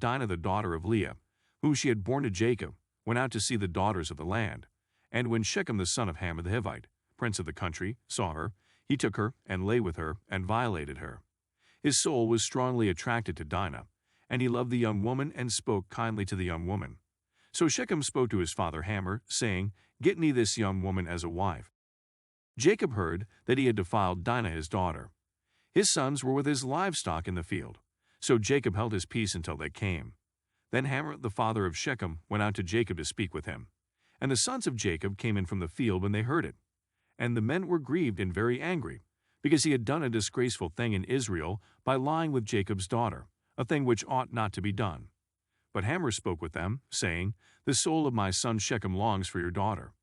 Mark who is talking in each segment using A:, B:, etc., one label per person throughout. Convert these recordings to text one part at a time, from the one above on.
A: Dinah the daughter of Leah, whom she had borne to Jacob, went out to see the daughters of the land. And when Shechem the son of Hamor the Hivite, prince of the country, saw her, he took her and lay with her and violated her. His soul was strongly attracted to Dinah, and he loved the young woman and spoke kindly to the young woman. So Shechem spoke to his father Hamor, saying, "Get me this young woman as a wife." Jacob heard that he had defiled Dinah his daughter. His sons were with his livestock in the field, so Jacob held his peace until they came. Then Hamor the father of Shechem went out to Jacob to speak with him. And the sons of Jacob came in from the field when they heard it. And the men were grieved and very angry, because he had done a disgraceful thing in Israel by lying with Jacob's daughter, a thing which ought not to be done. But Hamor spoke with them, saying, "The soul of my son Shechem longs for your daughter.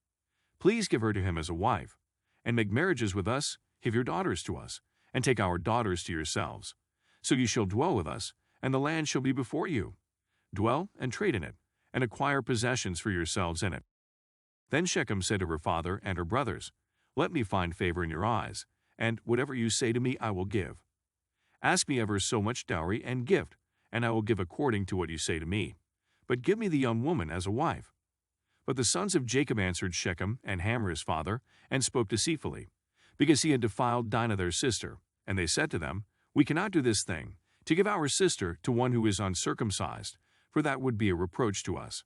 A: Please give her to him as a wife, and make marriages with us, give your daughters to us, and take our daughters to yourselves. So you shall dwell with us, and the land shall be before you. Dwell and trade in it, and acquire possessions for yourselves in it." Then Shechem said to her father and her brothers, "Let me find favor in your eyes, and whatever you say to me I will give. Ask me ever so much dowry and gift, and I will give according to what you say to me. But give me the young woman as a wife." But the sons of Jacob answered Shechem and Hamor his father, and spoke deceitfully, because he had defiled Dinah their sister. And they said to them, "We cannot do this thing, to give our sister to one who is uncircumcised, for that would be a reproach to us.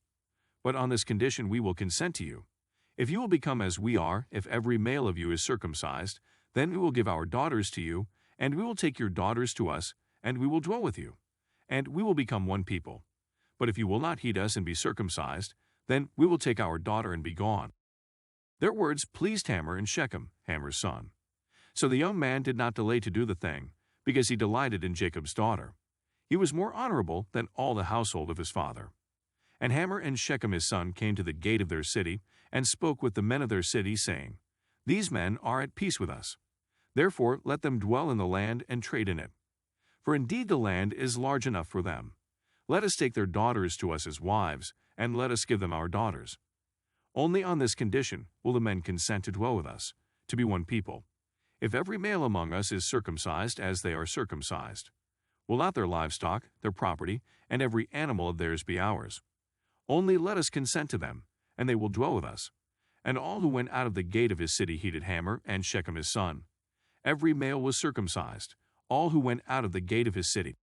A: But on this condition we will consent to you. If you will become as we are, if every male of you is circumcised, then we will give our daughters to you, and we will take your daughters to us, and we will dwell with you, and we will become one people. But if you will not heed us and be circumcised, then we will take our daughter and be gone." Their words pleased Hamor and Shechem, Hamor's son. So the young man did not delay to do the thing, because he delighted in Jacob's daughter. He was more honorable than all the household of his father. And Hamor and Shechem his son came to the gate of their city, and spoke with the men of their city, saying, "These men are at peace with us. Therefore let them dwell in the land and trade in it. For indeed the land is large enough for them. Let us take their daughters to us as wives, and let us give them our daughters. Only on this condition will the men consent to dwell with us, to be one people. If every male among us is circumcised as they are circumcised, will not their livestock, their property, and every animal of theirs be ours? Only let us consent to them, and they will dwell with us." And all who went out of the gate of his city heeded Hamor and Shechem his son. Every male was circumcised, all who went out of the gate of his city.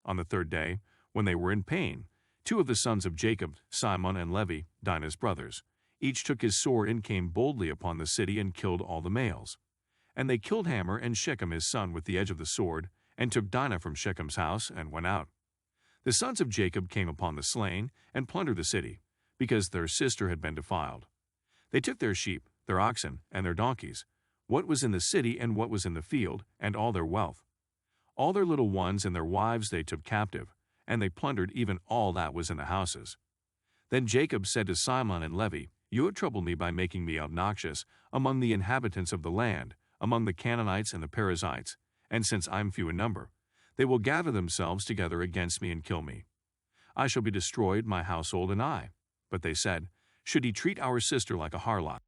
A: On the third day, when they were in pain, two of the sons of Jacob, Simon and Levi, Dinah's brothers, each took his sword and came boldly upon the city and killed all the males. And they killed Hamor and Shechem his son with the edge of the sword, and took Dinah from Shechem's house, and went out. The sons of Jacob came upon the slain, and plundered the city, because their sister had been defiled. They took their sheep, their oxen, and their donkeys, what was in the city and what was in the field, and all their wealth. All their little ones and their wives they took captive, and they plundered even all that was in the houses. Then Jacob said to Simon and Levi, "You have troubled me by making me obnoxious among the inhabitants of the land, among the Canaanites and the Perizzites, and since I am few in number, they will gather themselves together against me and kill me. I shall be destroyed, my household and I." But they said, "Should he treat our sister like a harlot?"